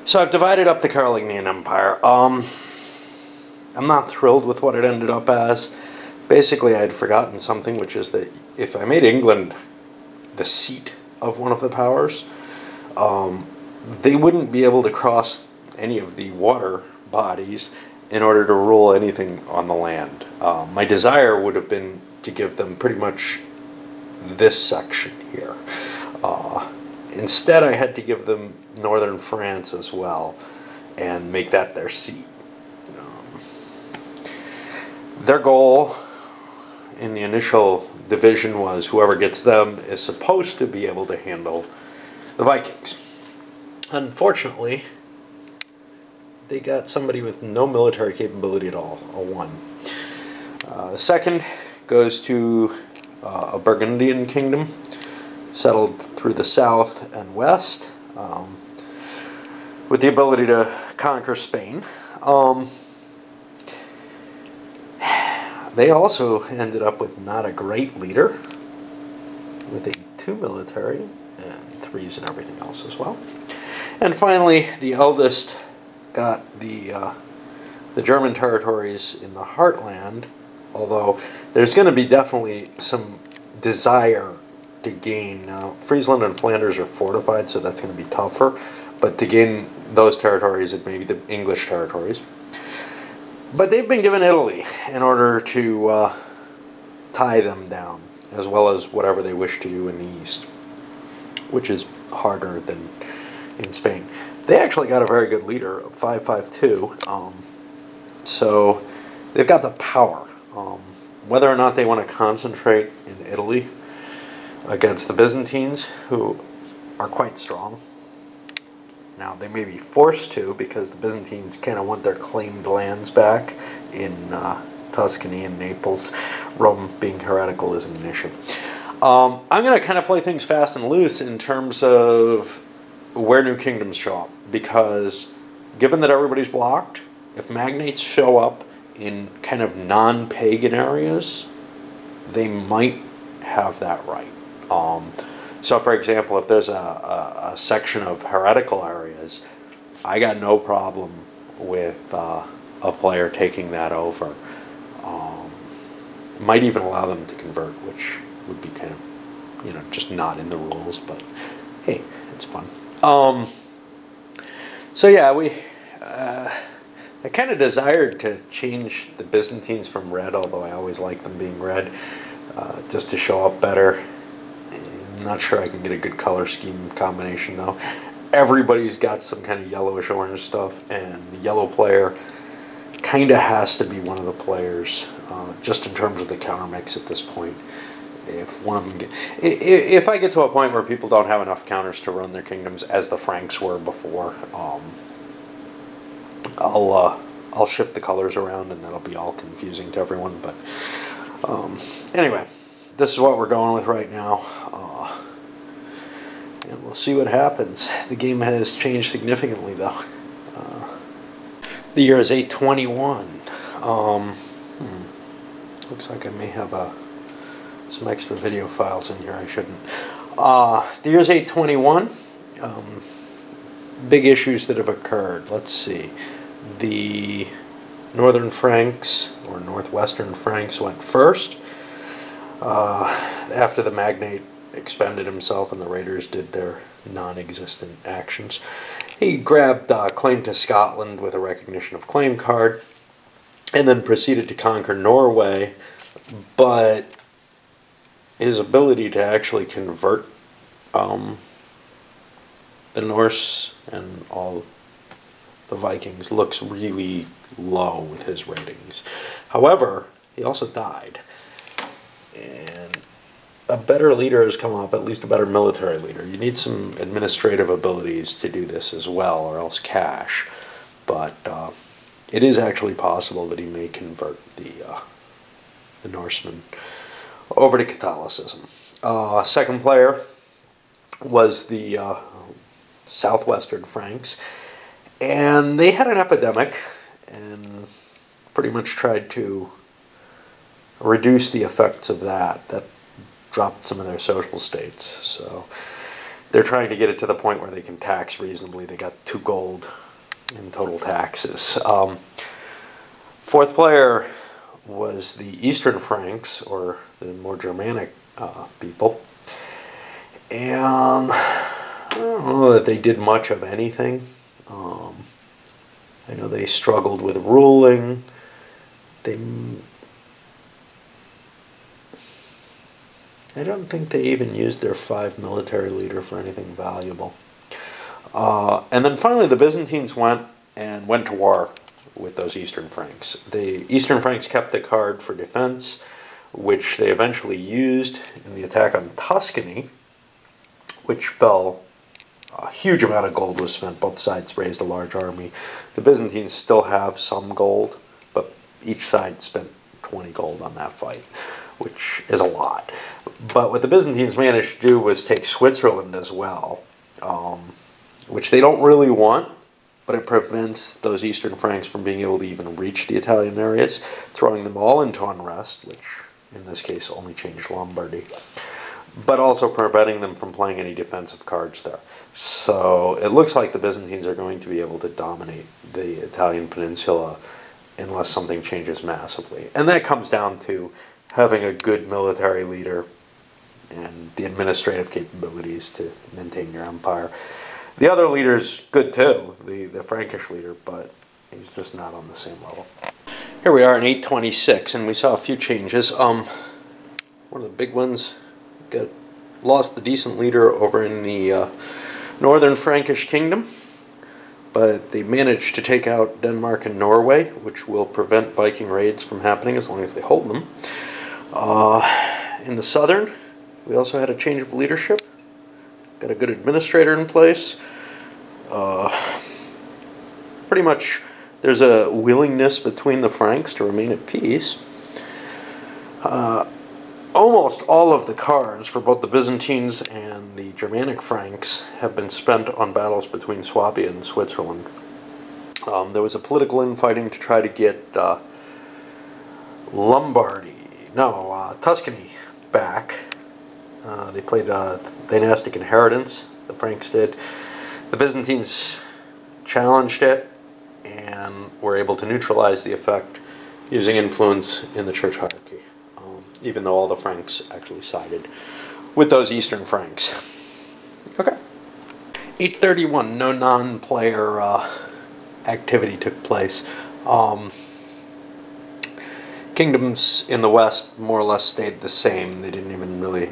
So I've divided up the Carolingian Empire. I'm not thrilled with what it ended up as. Basically, I had forgotten something, which is that if I made England the seat of one of the powers, they wouldn't be able to cross any of the water bodies in order to rule anything on the land. My desire would have been to give them pretty much this section here. Instead, I had to give them northern France as well and make that their seat. Their goal in the initial division was whoever gets them is supposed to be able to handle the Vikings. Unfortunately, they got somebody with no military capability at all, a 1. The second goes to a Burgundian kingdom, settled through the south and west, with the ability to conquer Spain. They also ended up with not a great leader, with a 2 military and 3s and everything else as well. And finally, the eldest got the German territories in the heartland, although there's going to be definitely some desire to gain. Friesland and Flanders are fortified, so that's going to be tougher, but to gain those territories, it may be the English territories. But they've been given Italy in order to tie them down, as well as whatever they wish to do in the east, which is harder than in Spain. They actually got a very good leader, 552, so they've got the power. Whether or not they want to concentrate in Italy against the Byzantines, who are quite strong. Now, they may be forced to because the Byzantines kind of want their claimed lands back in Tuscany and Naples. Rome being heretical isn't an issue. I'm going to kind of play things fast and loose in terms of where new kingdoms show up, because given that everybody's blocked, if magnates show up in kind of non-pagan areas, they might have that right. So, for example, if there's a section of heretical areas, I got no problem with a player taking that over. Might even allow them to convert, which would be kind of, just not in the rules, but hey, it's fun. So yeah, I kind of desired to change the Byzantines from red, although I always like them being red, just to show up better. I'm not sure I can get a good color scheme combination though. Everybody's got some kind of yellowish orange stuff, and the yellow player kind of has to be one of the players, just in terms of the counter mix at this point. If one of them if I get to a point where people don't have enough counters to run their kingdoms, as the Franks were before, I'll shift the colors around, and that'll be all confusing to everyone. But anyway, this is what we're going with right now, and we'll see what happens. The game has changed significantly, though. The year is 821. Looks like I may have some extra video files in here I shouldn't. The year is 821. Big issues that have occurred. Let's see. The Northern Franks, or Northwestern Franks, went first. After the magnate expended himself and the raiders did their non-existent actions, he grabbed claim to Scotland with a recognition of claim card, and then proceeded to conquer Norway, but his ability to actually convert the Norse and all the Vikings looks really low with his ratings. However, he also died, and a better leader has come off, at least a better military leader. You need some administrative abilities to do this as well, or else cash. But it is actually possible that he may convert the Norsemen over to Catholicism. Second player was the Southwestern Franks, and they had an epidemic and pretty much tried to reduce the effects of that. That dropped some of their social states. So they're trying to get it to the point where they can tax reasonably. They got 2 gold in total taxes. Fourth player was the Eastern Franks, or the more Germanic people. And I don't know that they did much of anything. I know they struggled with ruling. I don't think they even used their 5 military leader for anything valuable. And then finally the Byzantines went to war with those Eastern Franks. The Eastern Franks kept the card for defense, which they eventually used in the attack on Tuscany, which fell. A huge amount of gold was spent. Both sides raised a large army. The Byzantines still have some gold, but each side spent 20 gold on that fight, which is a lot. But what the Byzantines managed to do was take Switzerland as well, which they don't really want, but it prevents those Eastern Franks from being able to even reach the Italian areas, throwing them all into unrest, which in this case only changed Lombardy, but also preventing them from playing any defensive cards there. So it looks like the Byzantines are going to be able to dominate the Italian peninsula unless something changes massively. And that comes down to having a good military leader and the administrative capabilities to maintain your empire. The other leader's good too, the Frankish leader, but he's just not on the same level. Here we are in 826, and we saw a few changes. One of the big ones, lost the decent leader over in the northern Frankish kingdom, but they managed to take out Denmark and Norway, which will prevent Viking raids from happening as long as they hold them. In the southern, we also had a change of leadership. Got a good administrator in place. Pretty much there's a willingness between the Franks to remain at peace. Almost all of the cards for both the Byzantines and the Germanic Franks have been spent on battles between Swabia and Switzerland. There was a political infighting to try to get Tuscany back. They played dynastic inheritance, the Franks did. The Byzantines challenged it and were able to neutralize the effect using influence in the church hierarchy, even though all the Franks actually sided with those Eastern Franks. Okay. 831, no non-player activity took place. Kingdoms in the West more or less stayed the same. They didn't even really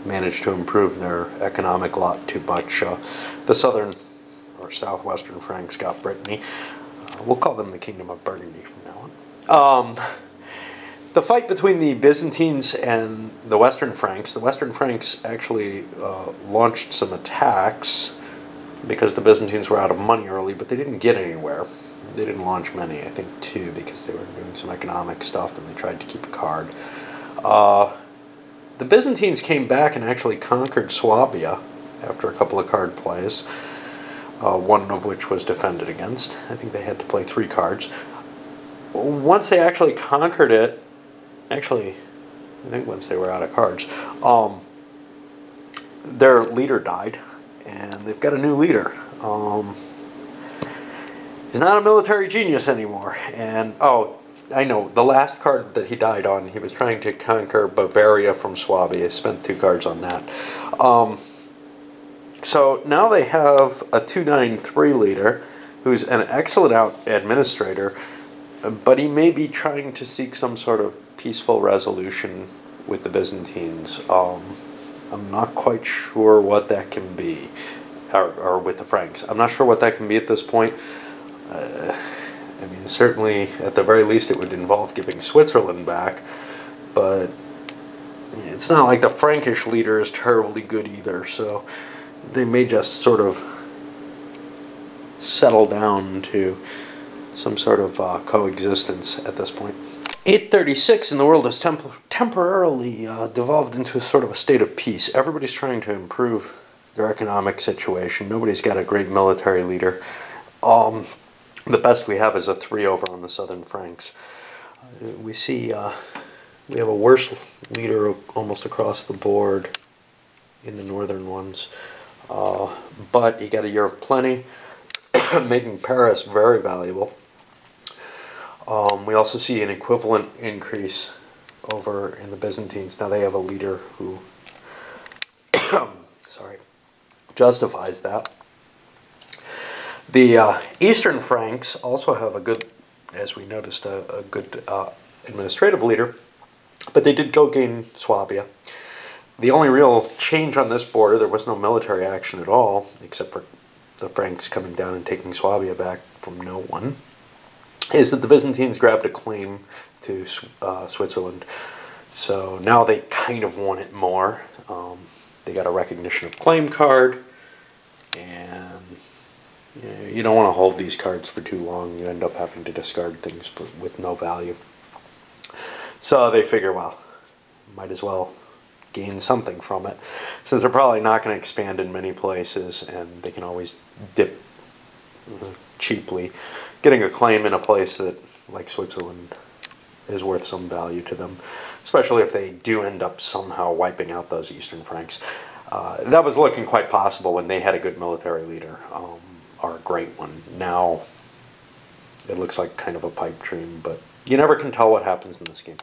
manage to improve their economic lot too much. The southern or southwestern Franks got Brittany. We'll call them the Kingdom of Burgundy from now on. The fight between the Byzantines and the Western Franks actually launched some attacks because the Byzantines were out of money early, but they didn't get anywhere. They didn't launch many, I think 2, because they were doing some economic stuff and they tried to keep a card. The Byzantines came back and actually conquered Swabia after a couple of card plays, one of which was defended against. I think they had to play 3 cards. Once they actually conquered it, I think once they were out of cards, their leader died, and they've got a new leader. He's not a military genius anymore, and I know, the last card that he died on, he was trying to conquer Bavaria from Swabia. He spent 2 cards on that. So now they have a 293 leader who's an excellent administrator, but he may be trying to seek some sort of peaceful resolution with the Byzantines. I'm not quite sure what that can be, or with the Franks. I'm not sure what that can be at this point. I mean, certainly, at the very least, it would involve giving Switzerland back, but it's not like the Frankish leader is terribly good either, so they may just sort of settle down to some sort of coexistence at this point. 836 in the world has temporarily devolved into a sort of a state of peace. Everybody's trying to improve their economic situation. Nobody's got a great military leader. The best we have is a 3 over on the Southern Franks. We see we have a worse leader almost across the board in the northern ones. but he got a year of plenty, making Paris very valuable. We also see an equivalent increase over in the Byzantines. Now they have a leader who sorry, justifies that. The Eastern Franks also have a good, as we noticed, a good administrative leader, but they did go gain Swabia. The only real change on this border, there was no military action at all, except for the Franks coming down and taking Swabia back from no one, is that the Byzantines grabbed a claim to Switzerland. So now they kind of want it more. They got a recognition of claim card, and you don't want to hold these cards for too long. You end up having to discard things with no value. So they figure, well, might as well gain something from it, since they're probably not going to expand in many places, and they can always dip cheaply. Getting a claim in a place that, like Switzerland, is worth some value to them, especially if they do end up somehow wiping out those Eastern Franks. That was looking quite possible when they had a good military leader, or a great one. Now it looks like kind of a pipe dream, but you never can tell what happens in this game.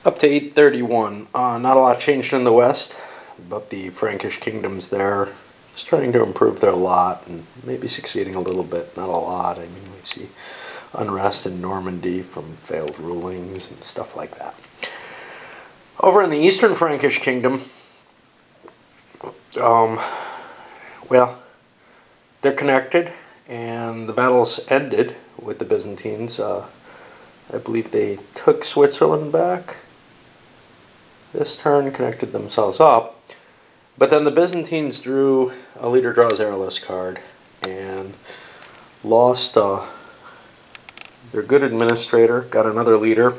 Up to 831. Not a lot changed in the west, but the Frankish kingdoms there is trying to improve their lot and maybe succeeding a little bit. Not a lot. I mean, we see unrest in Normandy from failed rulings and stuff like that. Over in the Eastern Frankish kingdom, well, they're connected, and the battles ended with the Byzantines. I believe they took Switzerland back this turn, connected themselves up, but then the Byzantines drew a leader draws airless card and lost their good administrator, got another leader.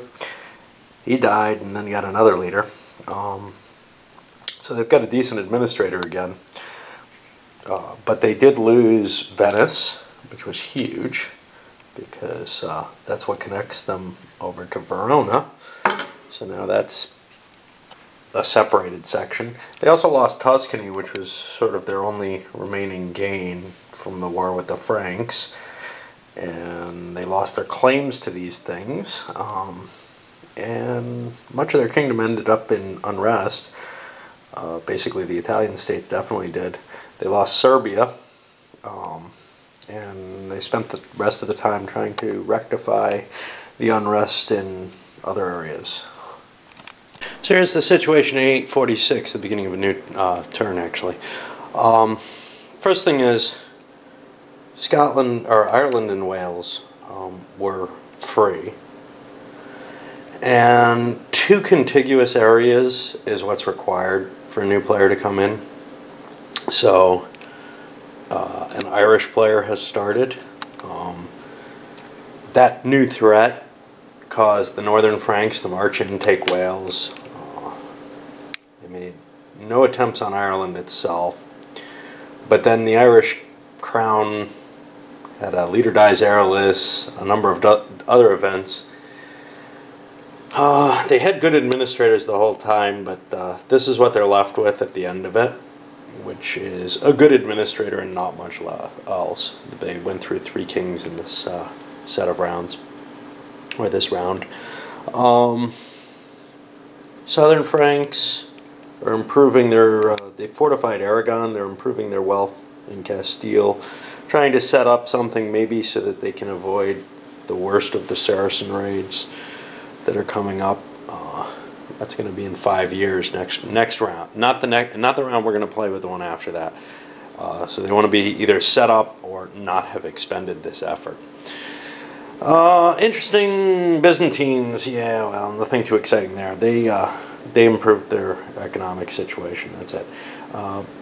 He died and then got another leader. So they've got a decent administrator again. But they did lose Venice, which was huge, because that's what connects them over to Verona. So now that's a separated section. They also lost Tuscany, which was sort of their only remaining gain from the war with the Franks. And they lost their claims to these things. And much of their kingdom ended up in unrest. Basically, the Italian states definitely did. They lost Serbia, and they spent the rest of the time trying to rectify the unrest in other areas. So here's the situation in 846, the beginning of a new turn, actually. First thing is, Scotland, or Ireland and Wales were free. And 2 contiguous areas is what's required for a new player to come in. So an Irish player has started. That new threat caused the Northern Franks to march in and take Wales. They made no attempts on Ireland itself. But then the Irish crown had a leader dies heirless, a number of other events. They had good administrators the whole time, but this is what they're left with at the end of it, which is a good administrator and not much else. They went through 3 kings in this set of rounds, or this round. Southern Franks are improving their, they fortified Aragon, they're improving their wealth in Castile, trying to set up something maybe so that they can avoid the worst of the Saracen raids that are coming up. That's going to be in 5 years next round. Not the round we're going to play, but the one after that. So they want to be either set up or not have expended this effort. Interesting Byzantines. Yeah, well, nothing too exciting there. They improved their economic situation. That's it.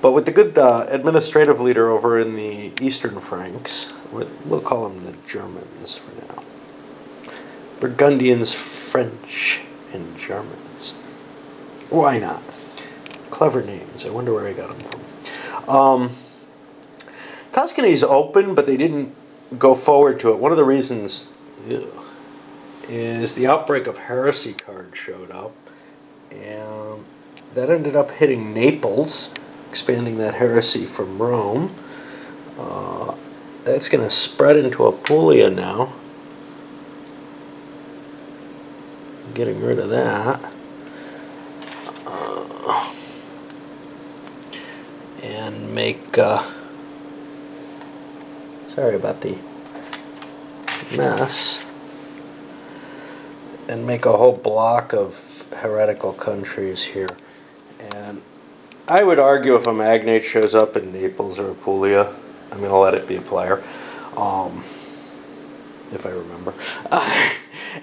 But with the good administrative leader over in the Eastern Franks, we'll call them the Germans for now. Burgundians, French, and Germans. Why not? Clever names. I wonder where I got them from. Tuscany's open, but they didn't go forward to it. One of the reasons is the outbreak of heresy card showed up, and that ended up hitting Naples, expanding that heresy from Rome. That's going to spread into Apulia now. Getting rid of that. And make, sorry about the mess, and make a whole block of heretical countries here. And I would argue if a magnate shows up in Naples or Apulia, I'm going to let it be a player, if I remember.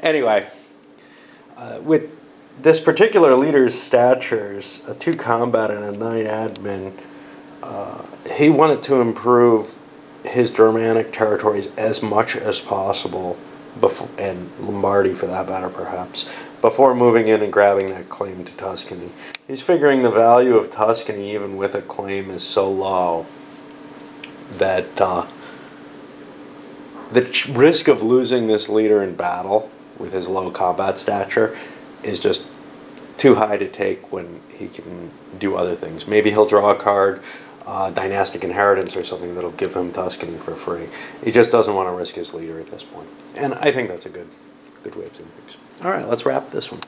Anyway, with this particular leader's statures, a 2 combat and a 9 admin, he wanted to improve his Germanic territories as much as possible, before, and Lombardy for that matter perhaps, before moving in and grabbing that claim to Tuscany. He's figuring the value of Tuscany, even with a claim, is so low that the risk of losing this leader in battle with his low combat stature is just too high to take when he can do other things. Maybe he'll draw a card, dynastic inheritance or something that'll give him Tuscany for free. He just doesn't want to risk his leader at this point. And I think that's a good way of doing things. All right, let's wrap this one.